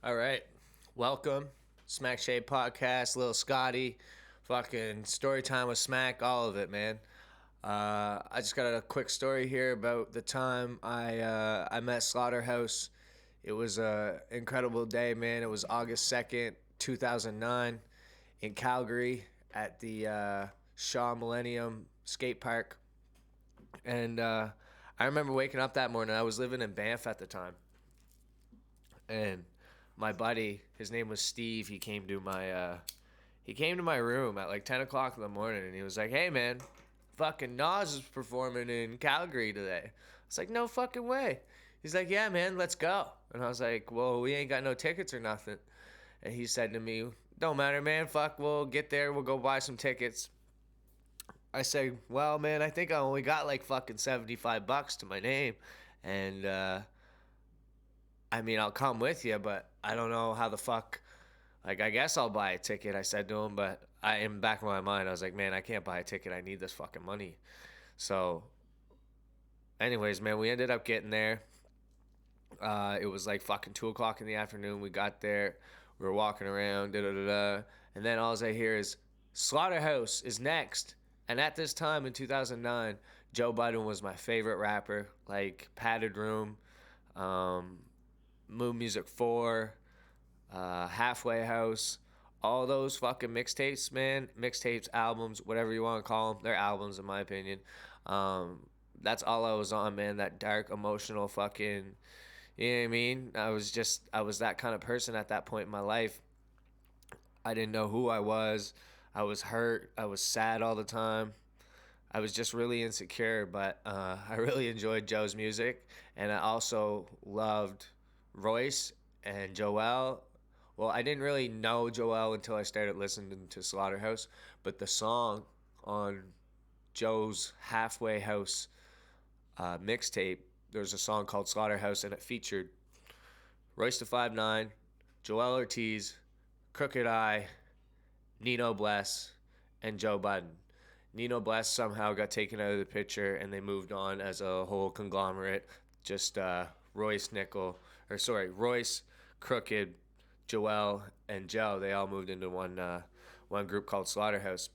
All right. Welcome. SmAK podcast, little Scotty, fucking story time with SmAK, all of it, man. I just got a quick story here about the time I met Slaughterhouse. It was a incredible day, man. It was August 2nd, 2009, in Calgary at the Shaw Millennium Skate Park. And I remember waking up that morning. I was living in Banff at the time, and my buddy, his name was Steve. He came to my room at like 10 o'clock in the morning, and he was like, "Hey, man, fucking Nas is performing in Calgary today." I was like, "No fucking way." He's like, "Yeah, man, let's go." And I was like, "Well, we ain't got no tickets or nothing." And he said to me, "Don't matter, man. Fuck, we'll get there. We'll go buy some tickets." I said, "Well, man, I think I only got like fucking $75 to my name, and I mean, I'll come with you, but I don't know how the fuck. Like, I guess I'll buy a ticket," I said to him, but in the back of my mind, I was like, man, I can't buy a ticket. I need this fucking money. So, anyways, man, we ended up getting there. It was like fucking 2 o'clock in the afternoon. We got there. We were walking around, da da da da. And then all I hear is Slaughterhouse is next. And at this time in 2009, Joe Budden was my favorite rapper. Like Padded Room, um, Moon Music 4, Halfway House, all those fucking mixtapes, man. Mixtapes, albums, whatever you want to call them. They're albums, in my opinion. Um, that's all I was on, man. That dark, emotional fucking. You know what I mean? I was that kind of person at that point in my life. I didn't know who I was. I was hurt. I was sad all the time. I was just really insecure, but I really enjoyed Joe's music. And I also loved Royce and Joel. Well, I didn't really know Joel until I started listening to Slaughterhouse, but the song on Joe's Halfway House mixtape, there's a song called Slaughterhouse, and it featured Royce the 5'9", Joel Ortiz, Crooked Eye, Nino Bless, and Joe Budden. Nino Bless somehow got taken out of the picture, and they moved on as a whole conglomerate. Just Royce, Crooked, Joel, and Joe. They all moved into one group called Slaughterhouse.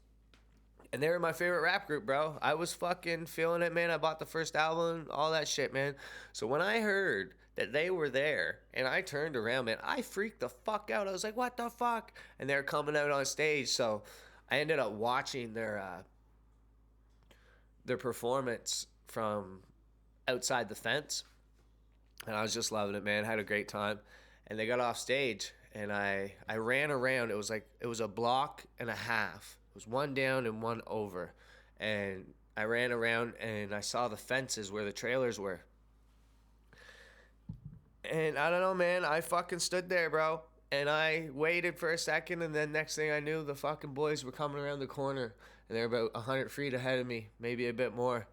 And they were my favorite rap group, bro. I was fucking feeling it, man. I bought the first album, all that shit, man. So when I heard that they were there and I turned around, man, I freaked the fuck out. I was like, what the fuck? And they're coming out on stage. So I ended up watching their performance from outside the fence. And I was just loving it, man. Had a great time. And they got off stage, and I ran around. It was a block and a half. It was one down and one over. And I ran around, and I saw the fences where the trailers were. And I don't know, man. I fucking stood there, bro. And I waited for a second, and then next thing I knew, the fucking boys were coming around the corner. And they're about 100 feet ahead of me, maybe a bit more.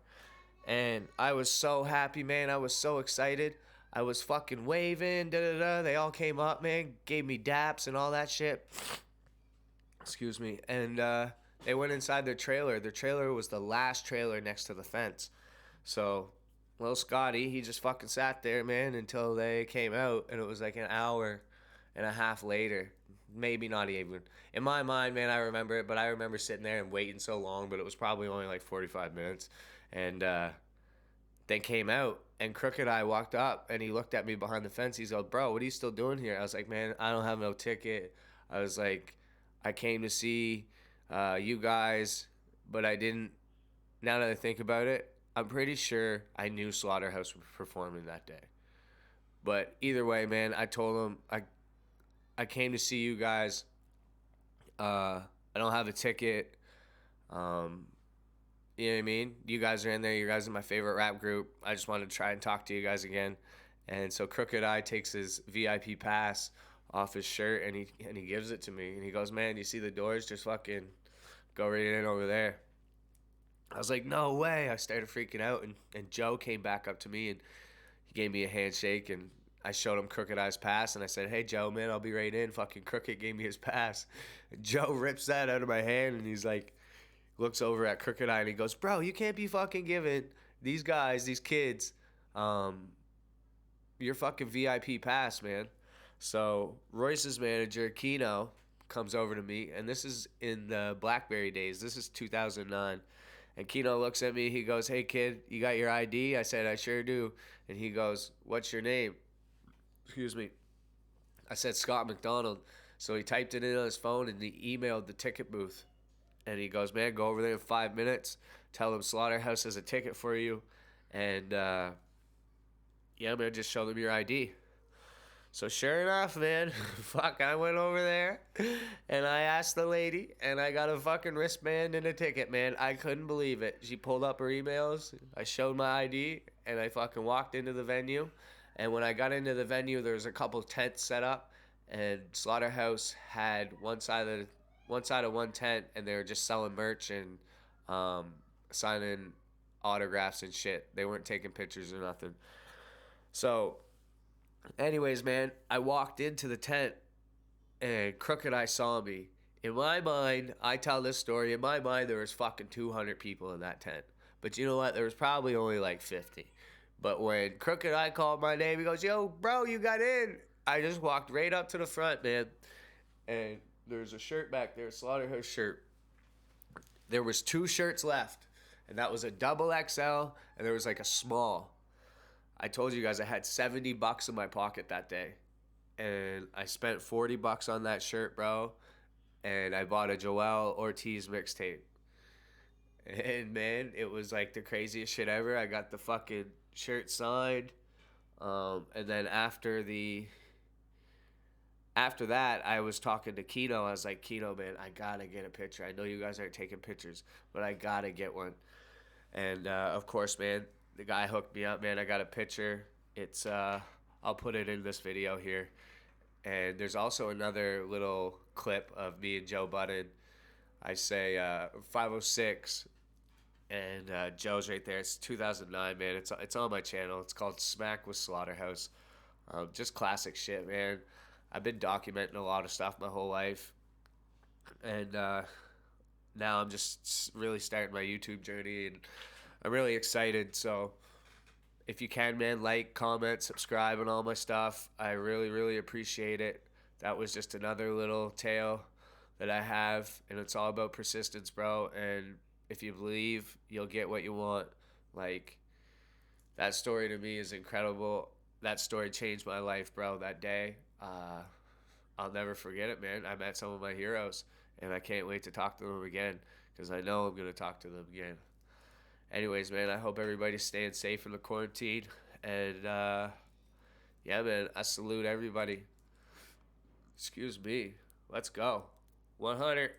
And I was so happy, man. I was so excited. I was fucking waving, da da da. They all came up, man, gave me daps and all that shit. Excuse me. And they went inside their trailer. Their trailer was the last trailer next to the fence. So, little Scotty, he just fucking sat there, man, until they came out. And it was like an hour and a half later. Maybe not even. In my mind, man, I remember it, but I remember sitting there and waiting so long, but it was probably only like 45 minutes. And they came out, and Crooked Eye walked up, and he looked at me behind the fence. He's like, "Bro, what are you still doing here?" I was like, "Man, I don't have no ticket." I was like, "I came to see you guys, but I didn't." Now that I think about it, I'm pretty sure I knew Slaughterhouse was performing that day. But either way, man, I told him I came to see you guys. I don't have a ticket. Um, you know what I mean? You guys are in there. You guys are my favorite rap group. I just wanted to try and talk to you guys again. And so Crooked Eye takes his VIP pass off his shirt, and he gives it to me. And he goes, "Man, you see the doors? Just fucking go right in over there." I was like, "No way." I started freaking out, and Joe came back up to me, and he gave me a handshake, and I showed him Crooked Eye's pass, and I said, "Hey, Joe, man, I'll be right in." Fucking Crooked gave me his pass. And Joe rips that out of my hand, and he's like, looks over at Crooked Eye, and he goes, "Bro, you can't be fucking giving these guys, these kids, your fucking VIP pass, man." So Royce's manager, Keno, comes over to me, and this is in the BlackBerry days. This is 2009. And Keno looks at me. He goes, "Hey, kid, you got your ID?" I said, "I sure do." And he goes, "What's your name?" Excuse me. I said, "Scott McDonald." So he typed it in on his phone and he emailed the ticket booth. And he goes, "Man, go over there in 5 minutes. Tell them Slaughterhouse has a ticket for you. And yeah, man, just show them your ID." So sure enough, man, fuck, I went over there and I asked the lady and I got a fucking wristband and a ticket, man. I couldn't believe it. She pulled up her emails. I showed my ID and I fucking walked into the venue. And when I got into the venue, there was a couple tents set up, and Slaughterhouse had one side of one tent, and they were just selling merch and signing autographs and shit. They weren't taking pictures or nothing. So anyways, man, I walked into the tent and Crooked Eye saw me. In my mind, I tell this story. In my mind, there was fucking 200 people in that tent. But you know what? There was probably only like 50. But when Crooked Eye called my name, he goes, "Yo, bro, you got in." I just walked right up to the front, man. And there's a shirt back there, a Slaughterhouse shirt. There was 2 shirts left. And that was a double XL, and there was like a small. I told you guys I had $70 in my pocket that day. And I spent $40 on that shirt, bro. And I bought a Joel Ortiz mixtape. And man, it was like the craziest shit ever. I got the fucking shirt signed. And then after that, I was talking to Keno. I was like, "Keno, man, I gotta get a picture. I know you guys aren't taking pictures, but I gotta get one." And of course, man, the guy hooked me up, man. I got a picture. It's I'll put it in this video here. And there's also another little clip of me and Joe Budden. I say 506, and Joe's right there. It's 2009, man. It's on my channel. It's called SmAK with Slaughterhouse. Just classic shit, man. I've been documenting a lot of stuff my whole life, and now I'm just really starting my YouTube journey, and I'm really excited. So if you can, man, like, comment, subscribe on all my stuff. I really, really appreciate it. That was just another little tale that I have, and it's all about persistence, bro. And if you believe, you'll get what you want. Like, that story to me is incredible. That story changed my life, bro, that day. I'll never forget it, man. I met some of my heroes, and I can't wait to talk to them again, because I know I'm going to talk to them again. Anyways, man, I hope everybody's staying safe in the quarantine. And, yeah, man, I salute everybody. Excuse me. Let's go. 100.